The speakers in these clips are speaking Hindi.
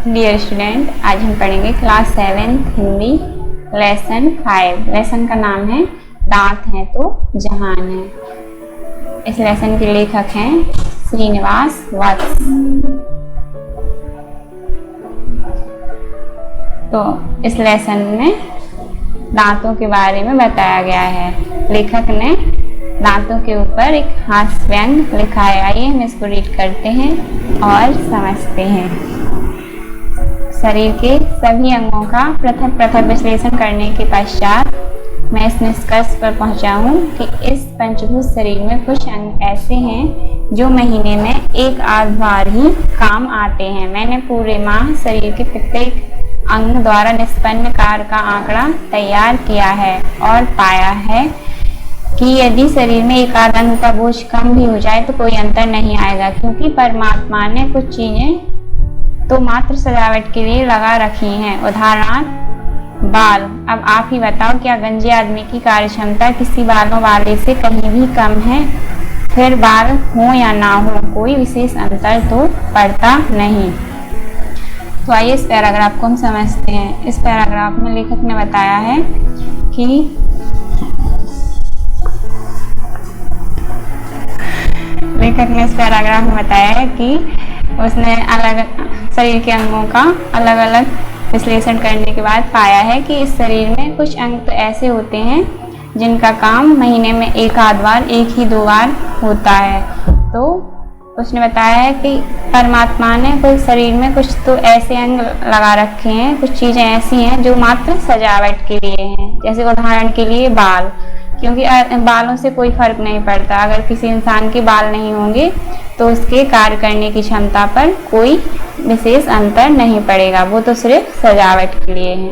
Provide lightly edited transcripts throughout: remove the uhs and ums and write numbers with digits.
डियर स्टूडेंट, आज हम पढ़ेंगे क्लास 7 हिंदी लेसन 5। लेसन का नाम है दांत हैं तो जहान है। इस लेसन के लेखक हैं श्रीनिवास वत्स। तो इस लेसन में दांतों के बारे में बताया गया है। लेखक ने दांतों के ऊपर एक हास्य व्यंग लिखा है। आइए हम इसको रीड करते हैं और समझते हैं। शरीर के सभी अंगों का पृथक पृथक विश्लेषण करने के पश्चात मैं इस निष्कर्ष पर पहुंचा हूं कि इस पंचभूत शरीर में कुछ अंग ऐसे हैं जो महीने में एक आध बार ही काम आते हैं। मैंने पूरे माह शरीर के प्रत्येक अंग द्वारा निष्पन्न कार्य का आंकड़ा तैयार किया है और पाया है कि यदि शरीर में एक आध अंग का बोझ कम भी हो जाए तो कोई अंतर नहीं आएगा, क्योंकि परमात्मा ने कुछ चीजें तो मात्र सजावट के लिए लगा रखी हैं। उदाहरण बाल। अब आप ही बताओ, क्या गंजे आदमी की कार्य क्षमता किसी बालों वाले से कहीं भी कम है? फिर बाल हो या ना हो, कोई विशेष अंतर तो पड़ता नहीं। तो आइए इस पैराग्राफ को हम समझते हैं। इस पैराग्राफ में लेखक ने बताया है कि उसने शरीर के अंगों का अलग अलग विश्लेषण करने के बाद पाया है कि इस शरीर में कुछ अंग तो ऐसे होते हैं जिनका काम महीने में एक आध बार, एक ही दो बार होता है। तो उसने बताया है कि परमात्मा ने कोई शरीर में कुछ तो ऐसे अंग लगा रखे हैं, कुछ चीजें ऐसी हैं जो मात्र सजावट के लिए हैं। जैसे उदाहरण के लिए बाल, क्योंकि बालों से कोई फर्क नहीं पड़ता। अगर किसी इंसान के बाल नहीं होंगे तो उसके कार्य करने की क्षमता पर कोई विशेष अंतर नहीं पड़ेगा, वो तो सिर्फ सजावट के लिए है।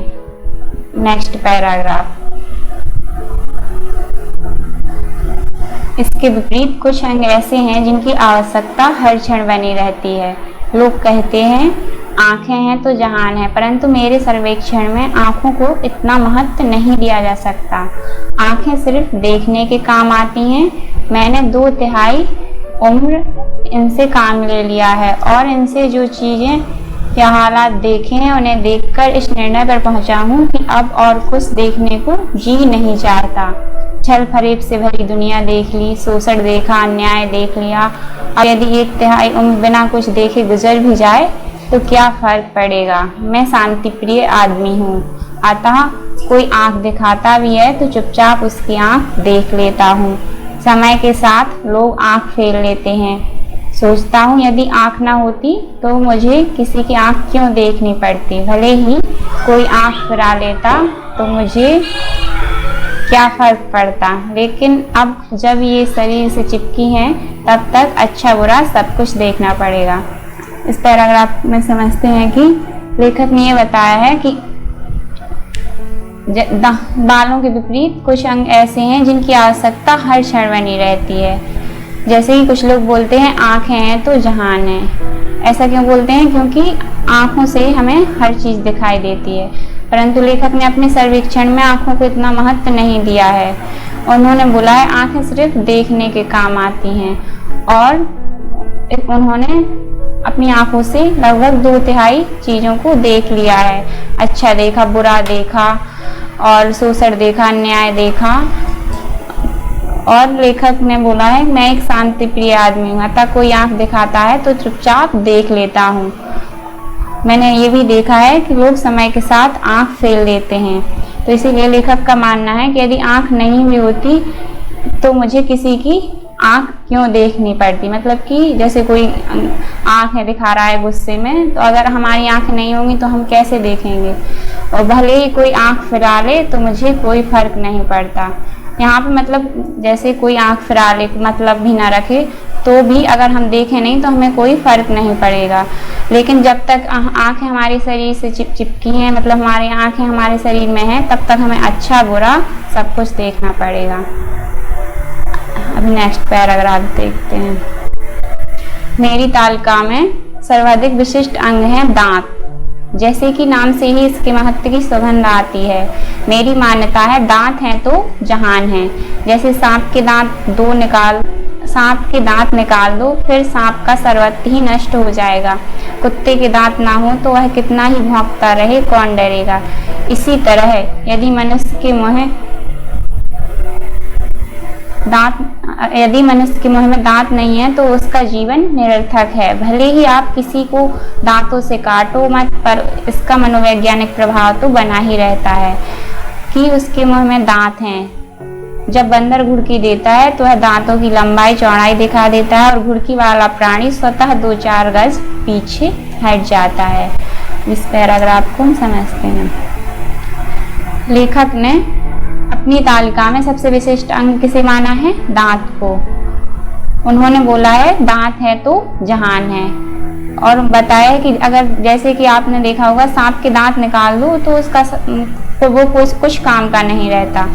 Next paragraph. इसके विपरीत कुछ अंग ऐसे हैं जिनकी आवश्यकता हर क्षण बनी रहती है। लोग कहते हैं आंखें हैं तो जहान है, परंतु मेरे सर्वेक्षण में आंखों को इतना महत्व नहीं दिया जा सकता। आंखें सिर्फ देखने के काम आती हैं। मैंने 2/3 उम्र इनसे काम ले लिया है और इनसे जो चीजें या हालात देखे हैं उन्हें देखकर इस निर्णय पर पहुंचा हूं कि अब और कुछ देखने को जी नहीं चाहता। छल फरेब से भरी दुनिया देख ली, शोषण देखा, अन्याय देख लिया। और यदि 1/3 उम्र बिना कुछ देखे गुजर भी जाए तो क्या फर्क पड़ेगा? मैं शांति प्रिय आदमी हूँ, अतः कोई आंख दिखाता भी है तो चुपचाप उसकी आंख देख लेता हूँ। समय के साथ लोग आंख फेर लेते हैं। सोचता हूँ यदि आंख ना होती तो मुझे किसी की आंख क्यों देखनी पड़ती? भले ही कोई आंख फिरा लेता तो मुझे क्या फर्क पड़ता? लेकिन अब जब ये शरीर से चिपकी हैं तब तक अच्छा बुरा सब कुछ देखना पड़ेगा। इस पैराग्राफ में समझते हैं कि लेखक ने ये बताया है कि बालों के विपरीत कुछ अंग ऐसे हैं जिनकी आवश्यकता हर क्षण बनी रहती है। जैसे कि कुछ लोग बोलते हैं आंखें हैं तो जहान है। ऐसा क्यों बोलते हैं? क्योंकि आंखों से हमें हर चीज दिखाई देती है, परंतु लेखक ने अपने सर्वेक्षण में आंखों को इतना महत्व नहीं दिया है। उन्होंने बोला है आंखें सिर्फ देखने के काम आती हैं और उन्होंने अपनी आंखों से लगभग 2/3 चीजों को देख लिया है। अच्छा देखा, बुरा देखा और शोषण देखा, अन्याय देखा। और लेखक ने बोला है मैं एक शांति प्रिय आदमी हूँ, अतः कोई आंख दिखाता है तो चुपचाप देख लेता हूँ। मैंने ये भी देखा है कि लोग समय के साथ आंख फेर लेते हैं। तो इसीलिए लेखक का मानना है कि यदि आंख नहीं भी होती तो मुझे किसी की आंख क्यों देखनी पड़ती? मतलब कि जैसे कोई आंखें दिखा रहा है गुस्से में, तो अगर हमारी आंख नहीं होंगी तो हम कैसे देखेंगे? और भले ही कोई आंख फिरा ले तो मुझे कोई फर्क नहीं पड़ता। यहाँ पे मतलब जैसे कोई आंख फिरा ले, मतलब भी ना रखे, तो भी अगर हम देखें नहीं तो हमें कोई फर्क नहीं पड़ेगा। लेकिन जब तक आंखें हमारे शरीर से चिपकी हैं, मतलब हमारी आंखें हमारे शरीर में हैं, तब तक हमें अच्छा बुरा सब कुछ देखना पड़ेगा। अभी नेक्स्ट पैराग्राफ देखते हैं। मेरी तालिका में सर्वाधिक विशिष्ट अंग है दांत। जैसे कि नाम से ही इसके महत्व की सुगंध आती है। मेरी मान्यता है दांत हैं तो जहान है। जैसे सांप के दांत 2 निकाल सांप के दांत निकाल दो, फिर सांप का सर्वत्र ही नष्ट हो जाएगा। कुत्ते के दांत ना हो तो वह कितना ही भौंकता रहे, कौन डरेगा। इसी तरह यदि मनुष्य के मुंह में दांत नहीं है तो उसका जीवन निरर्थक है। भले ही आप किसी को दांतों से काटो मत, पर इसका मनोवैज्ञानिक प्रभाव तो बना ही रहता है कि उसके मुंह में दांत हैं। जब बंदर घुड़की देता है तो वह दांतों की लंबाई चौड़ाई दिखा देता है और घुड़की वाला प्राणी स्वतः 2-4 गज पीछे हट जाता है। इस पैराग्राफ को हम समझते हैं। लेखक ने अपनी तालिका में सबसे विशिष्ट अंग किसे माना है? दांत को। उन्होंने बोला है दांत है तो जहान है, और बताया है कि अगर जैसे कि आपने देखा होगा सांप के दांत निकाल दो तो उसका तो वो कुछ काम का नहीं रहता,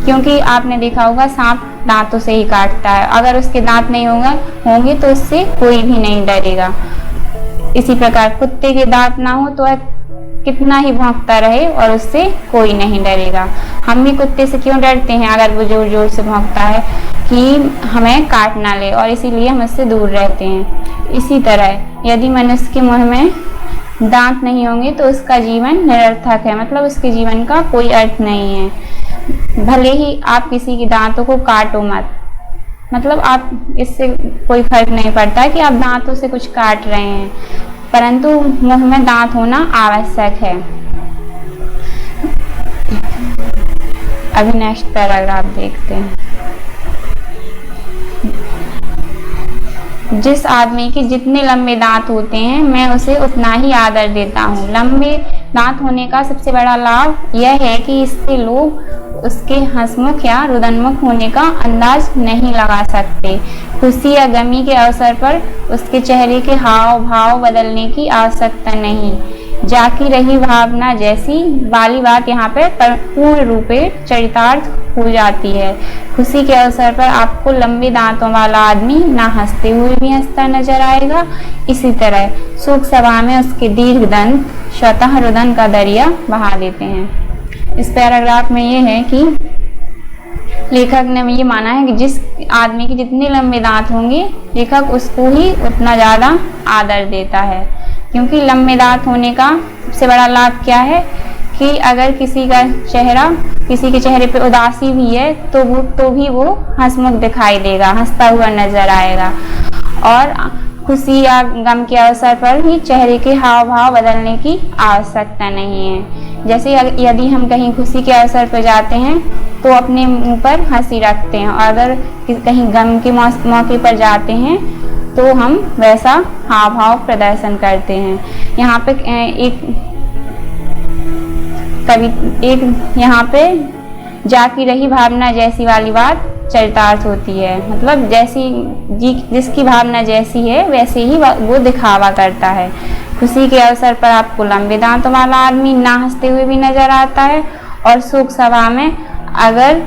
क्योंकि आपने देखा होगा सांप दांतों से ही काटता है। अगर उसके दांत नहीं होंगे तो उससे कोई भी नहीं डरेगा। इसी प्रकार कुत्ते के दांत ना हो तो वह कितना ही भौंकता रहे और उससे कोई नहीं डरेगा। हम भी कुत्ते से क्यों डरते हैं? अगर वो जोर जोर से भौंकता है कि हमें काट ना ले, और इसीलिए हम उससे दूर रहते हैं। इसी तरह यदि मनुष्य के मुंह में दांत नहीं होंगे तो उसका जीवन निरर्थक है, मतलब उसके जीवन का कोई अर्थ नहीं है। भले ही आप किसी के दांतों को काटो मत, मतलब आप इससे कोई फर्क नहीं पड़ता कि आप दांतों से कुछ काट रहे हैं, परंतु मुंह में दांत होना आवश्यक है। अभी नेक्स्ट पैराग्राफ देखते हैं। जिस आदमी के जितने लंबे दांत होते हैं मैं उसे उतना ही आदर देता हूँ। लंबे दांत होने का सबसे बड़ा लाभ यह है कि इससे लोग उसके हंसमुख या रुदनमुख होने का अंदाज नहीं लगा सकते। खुशी या गमी के अवसर पर उसके चेहरे के हाव भाव बदलने की आवश्यकता नहीं। जाकी रही भावना जैसी वाली बात यहाँ पे पूर्ण रूपे चरितार्थ हो जाती है। खुशी के अवसर पर आपको लंबे दांतों वाला आदमी ना हंसते हुए भी हंसता नजर आएगा। इसी तरह शोक सभा में उसके दीर्घ दंत स्वतः रुदन का दरिया बहा देते हैं। इस पैराग्राफ में ये है कि लेखक ने ये माना है कि जिस आदमी के जितने लंबे दांत होंगे लेखक उसको ही उतना ज़्यादा आदर देता है, क्योंकि लंबे दांत होने का सबसे बड़ा लाभ क्या है कि अगर किसी के चेहरे पे उदासी भी है तो भी वो हंसमुख दिखाई देगा, हंसता हुआ नजर आएगा। और खुशी या गम के अवसर पर भी चेहरे के हाव भाव बदलने की आवश्यकता नहीं है। जैसे यदि हम कहीं खुशी के अवसर पर जाते हैं तो अपने मुंह पर हंसी रखते हैं, और अगर कहीं गम के मौके पर जाते हैं तो हम वैसा हाव भाव प्रदर्शन करते हैं। यहाँ पे यहाँ पे जाकी रही भावना जैसी वाली बात चरितार्थ होती है, मतलब जिसकी भावना जैसी है वैसे ही वो दिखावा करता है। खुशी के अवसर पर आपको लंबे दांतों वाला आदमी ना हंसते हुए भी नजर आता है, और शोक सभा में अगर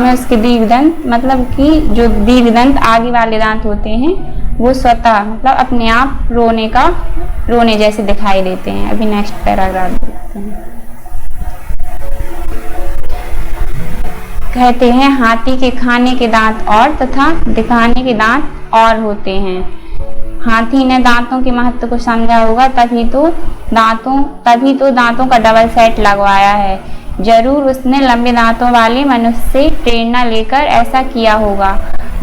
उसके दीर्घदंत, मतलब कि जो दीर्घदंत आगे वाले दांत होते हैं वो स्वतः मतलब अपने आप रोने जैसे दिखाई देते हैं। अभी नेक्स्ट पैराग्राफ देखते हैं। कहते हैं हाथी के खाने के दांत और तथा दिखाने के दांत और होते हैं। हाथी ने दांतों के महत्व को समझा होगा, तभी तो दांतों का डबल सेट लगवाया है। जरूर उसने लंबे दांतों वाले मनुष्य से प्रेरणा लेकर ऐसा किया होगा।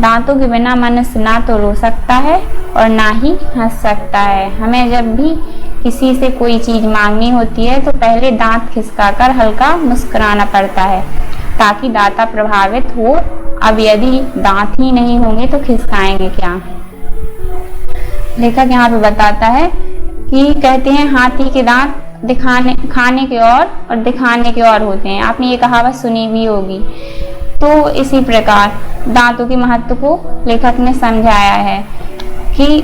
दांतों के बिना मनुष्य ना तो रो सकता है और ना ही हंस सकता है। हमें जब भी किसी से कोई चीज मांगनी होती है तो पहले दांत खिसकाकर हल्का मुस्कुराना पड़ता है ताकि दाता प्रभावित हो। अब यदि दांत ही नहीं होंगे तो खिसकाएंगे क्या? लेखक यहाँ पे बताता है कि कहते हैं हाथी के दांत खाने के और दिखाने के और होते हैं। आपने ये कहावत सुनी भी होगी। तो इसी प्रकार दांतों के महत्व को लेखक ने समझाया है कि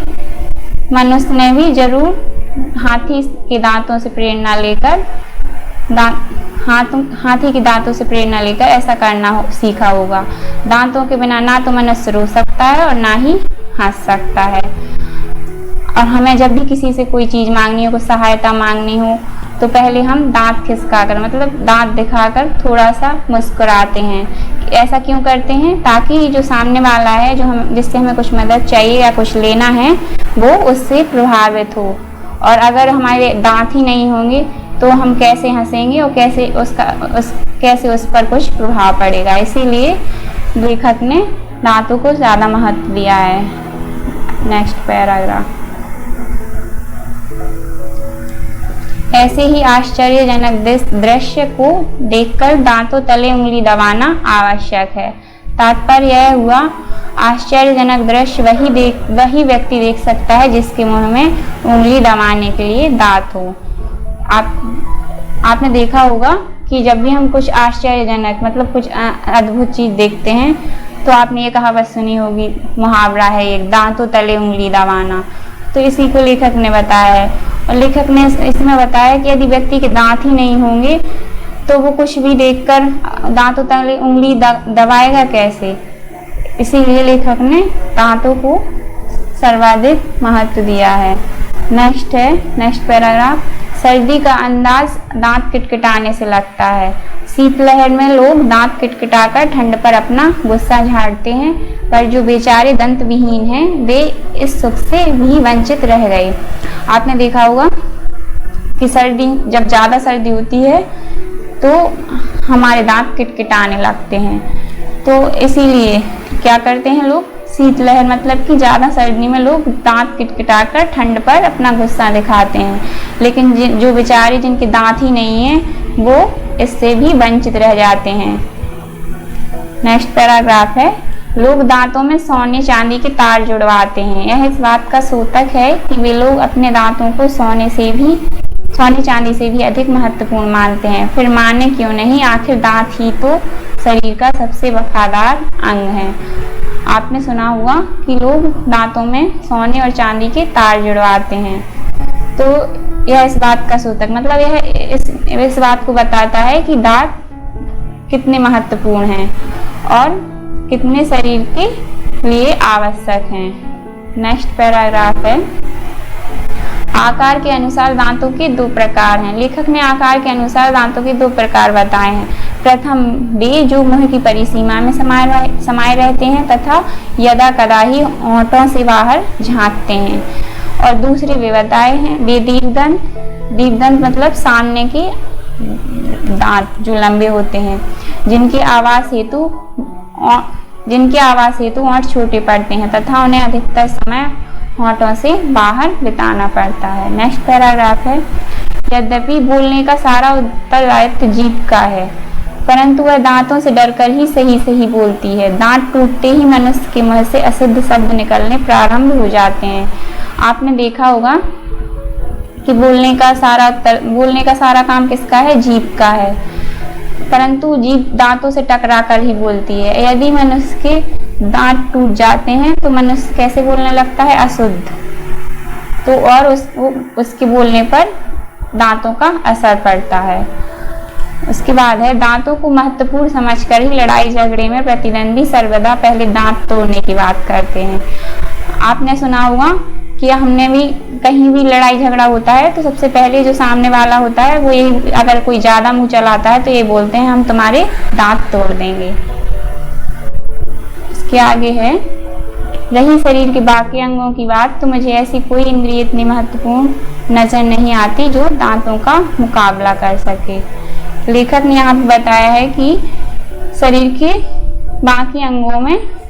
मनुष्य ने भी जरूर हाथी के दांतों से प्रेरणा लेकर हाथी के दांतों से प्रेरणा लेकर ऐसा करना सीखा होगा। दांतों के बिना ना तो मनुष्य रो सकता है और ना ही हंस सकता है। और हमें जब भी किसी से कोई चीज मांगनी हो, कुछ सहायता मांगनी हो, तो पहले हम दांत खिसकाकर मतलब दांत दिखाकर थोड़ा सा मुस्कुराते हैं। ऐसा क्यों करते हैं? ताकि जो सामने वाला है जिससे हमें कुछ मदद चाहिए या कुछ लेना है वो उससे प्रभावित हो। और अगर हमारे दांत ही नहीं होंगे तो हम कैसे हंसेंगे और कैसे उस पर कुछ प्रभाव पड़ेगा। इसीलिए लेखक ने दांतों को ज़्यादा महत्व दिया है। Next paragraph. ऐसे ही आश्चर्यजनक दृश्य को देखकर दांतों तले उंगली दबाना आवश्यक है। तात्पर्य यह हुआ, आश्चर्यजनक दृश्य वही व्यक्ति देख सकता है जिसके मुंह में उंगली दबाने के लिए दांत हो। आपने देखा होगा कि जब भी हम कुछ आश्चर्यजनक मतलब कुछ अद्भुत चीज देखते हैं तो आपने ये कहावत सुनी होगी, मुहावरा है एक, दांतों तले उंगली दबाना। तो इसी को लेखक ने बताया है। और लेखक ने इसमें बताया कि यदि व्यक्ति के दांत ही नहीं होंगे तो वो कुछ भी देखकर दांतों तले उंगली दबाएगा कैसे। इसीलिए लेखक ने दांतों को सर्वाधिक महत्व दिया है। Next paragraph. सर्दी का अंदाज दांत किटकिटाने से लगता है। शीतलहर में लोग दांत किटकिटाकर ठंड पर अपना गुस्सा झाड़ते हैं, पर जो बेचारे दंत विहीन हैं वे इस सुख से भी वंचित रह गए। आपने देखा होगा कि जब ज़्यादा सर्दी होती है तो हमारे दांत किटकिटाने लगते हैं। तो इसीलिए क्या करते हैं लोग, शीतलहर मतलब कि ज़्यादा सर्दी में लोग दांत किटकिटाकर ठंड पर अपना गुस्सा दिखाते हैं, लेकिन जो बेचारे जिनके दांत ही नहीं हैं वो इससे भी वंचित रह जाते हैं। नेक्स्ट पैराग्राफ है, लोग दांतों में सोने चांदी के तार जुड़वाते हैं। यह इस बात का सूतक है कि वे लोग अपने दांतों को सोने चांदी से भी अधिक महत्वपूर्ण मानते हैं। फिर माने क्यों नहीं, आखिर दांत ही तो शरीर का सबसे वफादार अंग है। आपने सुना होगा कि लोग दांतों में सोने और चांदी के तार जुड़वाते हैं। तो यह इस बात का सूतक मतलब यह इस बात को बताता है कि दांत कितने महत्वपूर्ण हैं और कितने शरीर के लिए आवश्यक हैं। नेक्स्ट पैराग्राफ है, आकार के अनुसार दांतों के दो प्रकार हैं। लेखक ने आकार के अनुसार दांतों के दो प्रकार बताए हैं। प्रथम वे जो मुंह की परिसीमा में समाये रहते हैं तथा यदा कदा ही होंठों से बाहर झांकते हैं। और दूसरे वे बताए हैं वे दीर्घदंत मतलब सामने के दांत जो लंबे होते हैं, जिनके आवास हेतु होंठ छोटे पड़ते हैं तथा उन्हें अधिकतर समय होंठों से बाहर बिताना पड़ता है। नेक्स्ट पैराग्राफ है, यद्यपि बोलने का सारा उत्तरदायित्व जीभ का है, परंतु वह दांतों से डरकर ही सही बोलती है। दांत टूटते ही मनुष्य के मुंह से अशुद्ध शब्द निकलने प्रारंभ हो जाते हैं। आपने देखा होगा कि बोलने का सारा काम किसका है, जीभ का है, परंतु जीभ दांतों से टकरा कर ही बोलती है। यदि मनुष्य के दांत टूट जाते हैं तो मनुष्य कैसे बोलने लगता है, अशुद्ध। तो और उसके बोलने पर दांतों का असर पड़ता है। उसके बाद है, दांतों को महत्वपूर्ण समझकर ही लड़ाई झगड़े में प्रतिद्वंदी सर्वदा पहले दांत तोड़ने की बात करते हैं। आपने सुना होगा कि हमने भी कहीं भी लड़ाई झगड़ा होता है तो सबसे पहले जो सामने वाला होता है वो यही, अगर कोई ज्यादा मुंह चलाता है तो ये बोलते हैं हम तुम्हारे दांत तोड़ देंगे। इसके आगे है, रही शरीर के बाकी अंगों की बात तो मुझे ऐसी कोई इंद्रिय इतनी महत्वपूर्ण नजर नहीं आती जो दांतों का मुकाबला कर सके। लेखक ने यहाँ पे बताया है कि शरीर के बाकी अंगों में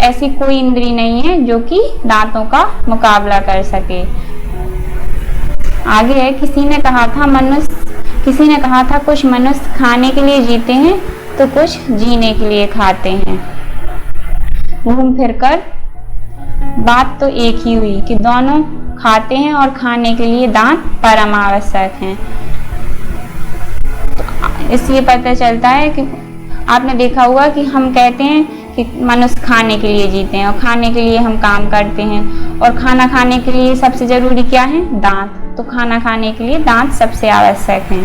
ऐसी कोई इंद्री नहीं है जो कि दांतों का मुकाबला कर सके। आगे है, किसी ने कहा था कुछ मनुष्य खाने के लिए जीते हैं तो कुछ जीने के लिए खाते हैं। घूम फिर कर बात तो एक ही हुई कि दोनों खाते हैं और खाने के लिए दांत परम आवश्यक हैं। इसलिए पता चलता है कि आपने देखा होगा कि हम कहते हैं कि मनुष्य खाने के लिए जीते हैं और खाने के लिए हम काम करते हैं, और खाना खाने के लिए सबसे जरूरी क्या है, दांत। तो खाना खाने के लिए दांत सबसे आवश्यक हैं।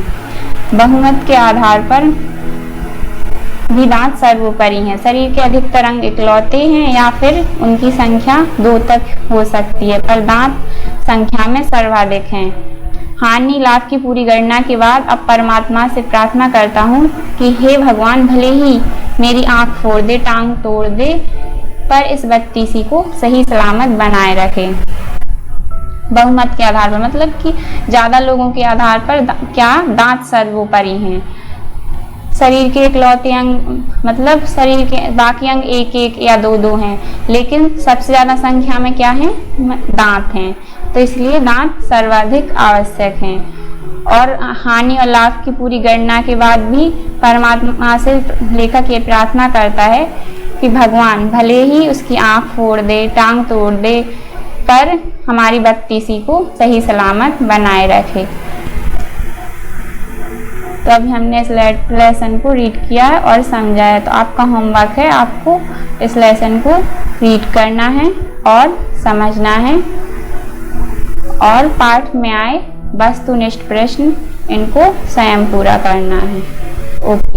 बहुमत के आधार पर भी दांत सर्वोपरि हैं। शरीर के अधिकतर अंग इकलौते हैं या फिर उनकी संख्या 2 तक हो सकती है, पर दांत संख्या में सर्वाधिक हैं। हानि लाभ की पूरी गणना के बाद अब परमात्मा से प्रार्थना करता हूँ कि हे भगवान, भले ही मेरी आंख फोड़ दे, टांग तोड़ दे, पर इस बत्तीसी को सही सलामत बनाए रखे। बहुमत के आधार पर, मतलब कि ज्यादा लोगों के आधार पर क्या दांत सर्वोपरि हैं। शरीर के इकलौते अंग, मतलब शरीर के बाकी अंग एक एक या दो दो हैं, लेकिन सबसे ज्यादा संख्या में क्या है, दांत हैं। तो इसलिए दांत सर्वाधिक आवश्यक हैं। और हानि और लाभ की पूरी गणना के बाद भी परमात्मा से लेखक ये प्रार्थना करता है कि भगवान भले ही उसकी आंख फोड़ दे, टांग तोड़ दे, पर हमारी बत्तीसी को सही सलामत बनाए रखे। तो अभी हमने इस लेसन को रीड किया है और समझा है। तो आपका होमवर्क है, आपको इस लेसन को रीड करना है और समझना है, और पाठ में आए वस्तुनिष्ठ प्रश्न इनको स्वयं पूरा करना है। ओके।